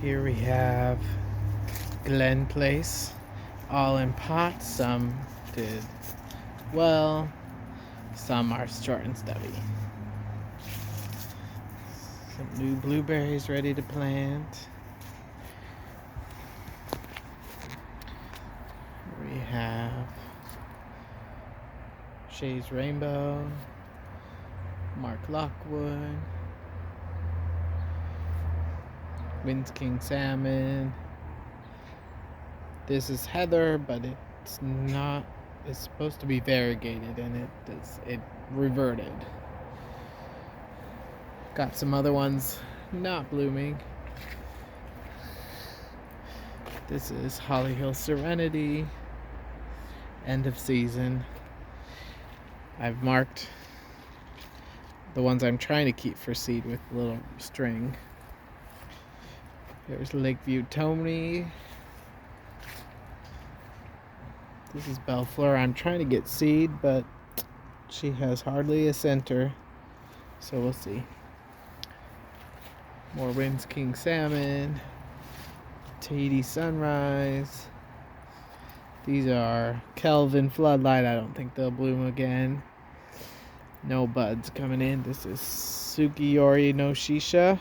Here we have Glen Place, all in pots. Some did well, some are short and stubby. Some new blueberries ready to plant. We have Shay's Rainbow, Mark Lockwood, Winds King Salmon. This is heather, but it's not. It's supposed to be variegated, and it reverted. Got some other ones not blooming. This is Holly Hill Serenity, end of season. I've marked the ones I'm trying to keep for seed with a little string. Here's Lakeview Tony. This is Bellefleur. I'm trying to get seed, but she has hardly a center, so we'll see. More Winds King Salmon, Tahiti Sunrise. These are Kelvin Floodlight. I don't think they'll bloom again. No buds coming in. This is Sukiyori no Shisha.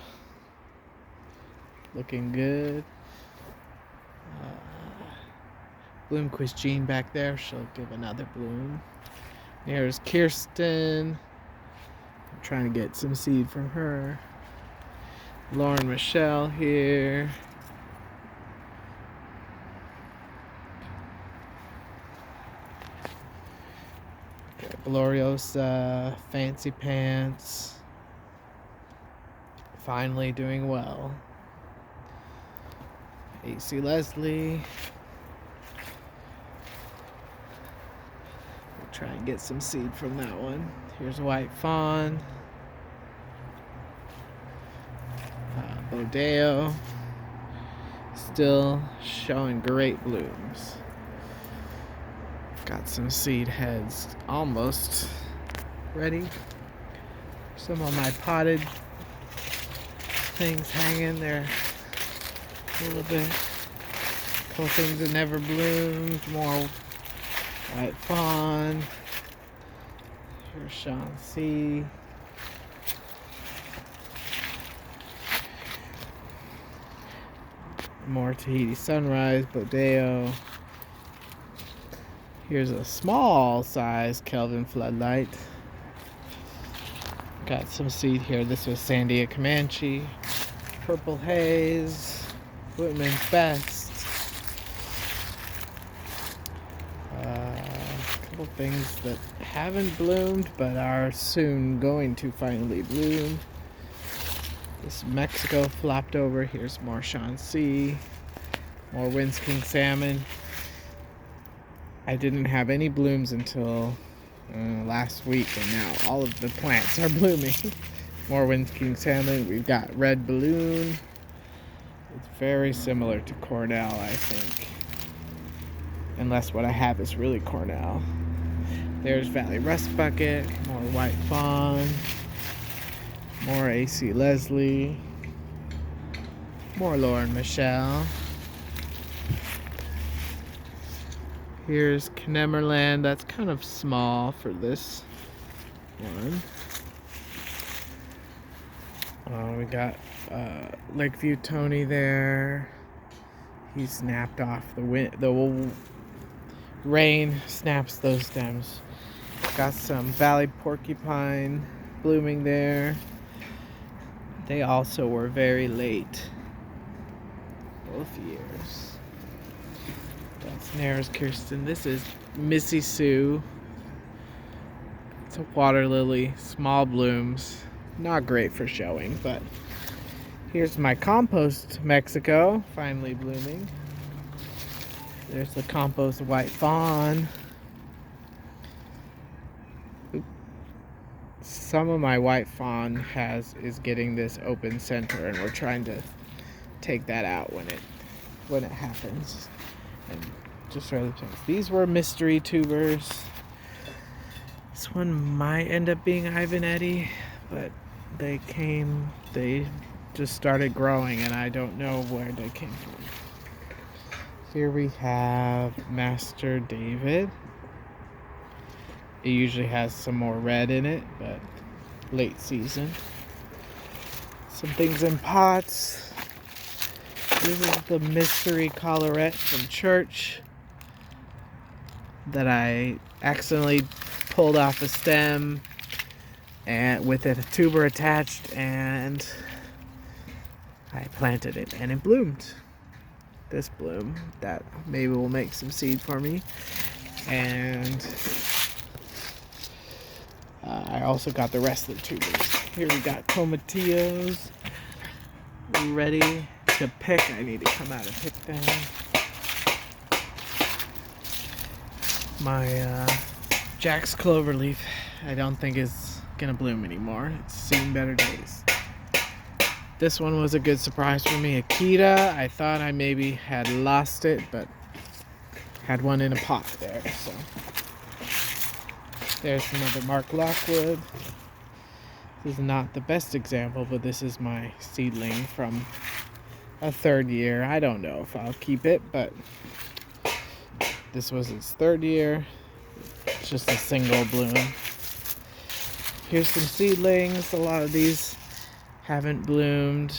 Looking good. Bloomquist Jean back there. She'll give another bloom. Here's Kirsten. I'm trying to get some seed from her. Lauren Michelle here. Okay, Gloriosa, Fancy Pants. Finally doing well. AC Leslie. We'll try and get some seed from that one. Here's White Fawn. Bodeo. Still showing great blooms. Got some seed heads almost ready. Some of my potted things hanging there. A little bit. A couple things that never bloomed. More White Fawn. Here's Sean C. More Tahiti Sunrise, Bodeo. Here's a small size Kelvin Floodlight. Got some seed here. This was Sandia Comanche. Purple Haze. Whitman's Best. A couple things that haven't bloomed but are soon going to finally bloom. This Mexico flopped over. Here's more Sean C. More Winds King Salmon. I didn't have any blooms until last week, and now all of the plants are blooming. More Winds King Salmon. We've got Red Balloon. It's very similar to Cornell, I think. Unless what I have is really Cornell. There's Valley Rust Bucket. More White Fawn. More AC Leslie. More Lauren Michelle. Here's Knemerland. That's kind of small for this one. We got Lakeview Tony there. He snapped off the rain snaps those stems. Got some Valley Porcupine blooming there. They also were very late both years. That's Nair's Kirsten. This is Missy Sue. It's a water lily, small blooms. Not great for showing, but here's my compost Mexico, finally blooming. There's the compost White Fawn. Some of my White Fawn is getting this open center, and we're trying to take that out when it happens. And just rather things. These were mystery tubers. This one might end up being Ivan Eddy, but they just started growing and I don't know where they came from. Here we have Master David. It usually has some more red in it, but late season. Some things in pots. This is the mystery collarette from church that I accidentally pulled off a stem and with a tuber attached, and I planted it and it bloomed. This bloom that maybe will make some seed for me. And I also got the rest of the tubers. Here we got tomatillos ready to pick. I need to come out and pick them. My Jack's cloverleaf I don't think is gonna bloom anymore. It's seen better days. This one was a good surprise for me. Akita, I thought I maybe had lost it, but had one in a pot there. So there's another Mark Lockwood. This is not the best example, but this is my seedling from a third year. I don't know if I'll keep it, but this was its third year. It's just a single bloom. Here's some seedlings. A lot of these haven't bloomed,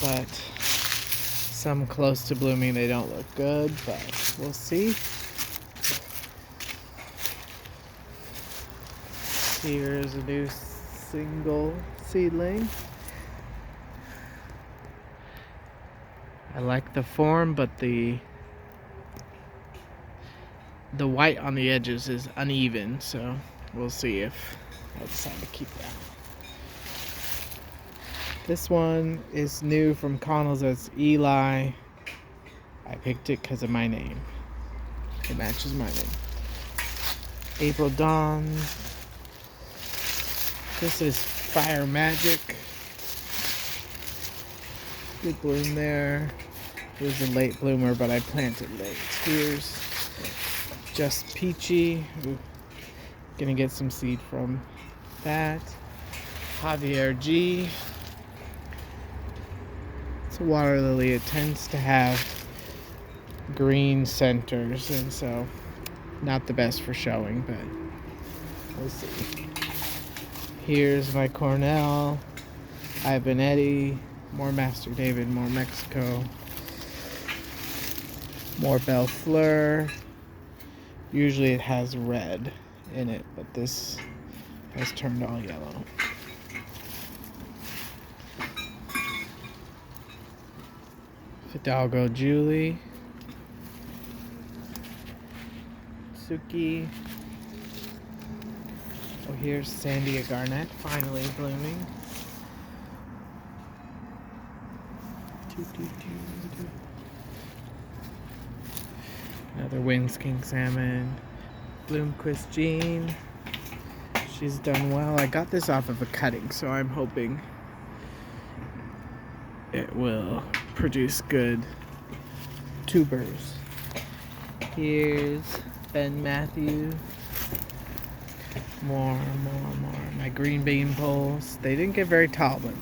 but some close to blooming. They don't look good, but we'll see. Here's a new single seedling. I like the form, but the white on the edges is uneven, so we'll see if I decide to keep that. This one is new from Connell's. It's Eli. I picked it because of my name. It matches my name. April Dawn. This is Fire Magic. Good bloom there. It was a late bloomer, but I planted late. Here's Just Peachy. Ooh, gonna get some seed from that. Javier G. It's a water lily. It tends to have green centers, and so not the best for showing, but we'll see. Here's my Cornell, Ivanetti, more Master David, more Mexico, more Belle Fleur. Usually it has red in it, but this has turned all yellow. Fidalgo Julie, Suki. Oh, here's Sandia Garnett, finally blooming. Another Wings King Salmon. Bloomquist Jean. She's done well. I got this off of a cutting, so I'm hoping it will produce good tubers. Here's Ben Matthew. More. My green bean poles. They didn't get very tall, but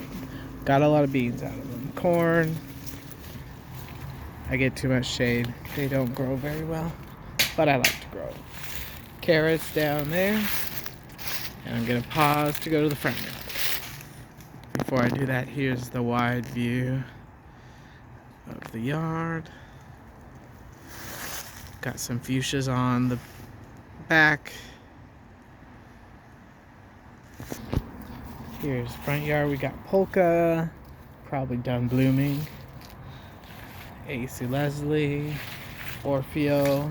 got a lot of beans out of them. Corn. I get too much shade. They don't grow very well, but I like to grow. Carrots down there. And I'm gonna pause to go to the front yard. Before I do that, here's the wide view of the yard. Got some fuchsias on the back. Here's front yard. We got polka, probably done blooming. AC Leslie, Orfeo,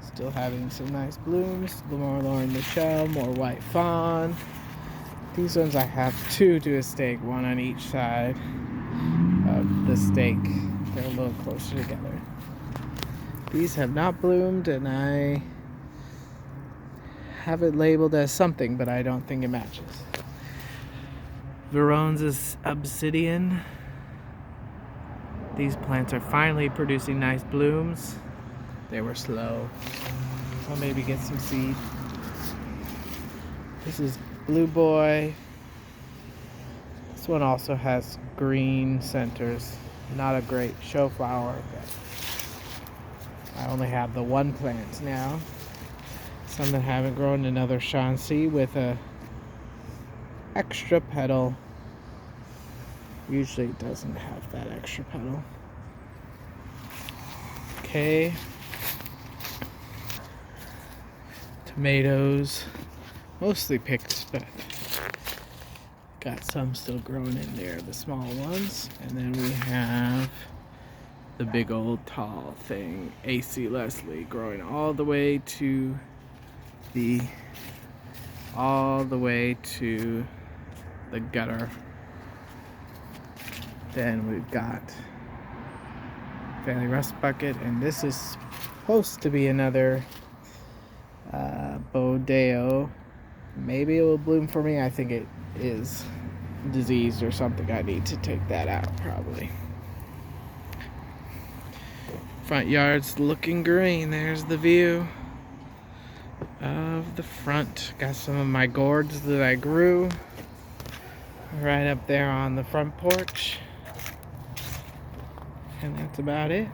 still having some nice blooms. Lamar Lauren Michelle, more white fawn. These ones I have two to a stake, one on each side of the stake. They're a little closer together. These have not bloomed, and I have it labeled as something, but I don't think it matches. Verone's is obsidian. These plants are finally producing nice blooms. They were slow. I'll maybe get some seed. This is Blue Boy. This one also has green centers. Not a great show flower, but I only have the one plant now. Some that haven't grown, another Shanxi with a extra petal. Usually it doesn't have that extra petal. Okay. Tomatoes, mostly picked, but got some still growing in there, the small ones. And then we have the big old tall thing, AC Leslie, growing all the way to the gutter. Then we've got Family Rust Bucket, and this is supposed to be another Bodeo. Maybe it will bloom for me. I think it is diseased or something. I need to take that out probably. Front yard's looking green. There's the view of the front. Got some of my gourds that I grew right up there on the front porch. And that's about it.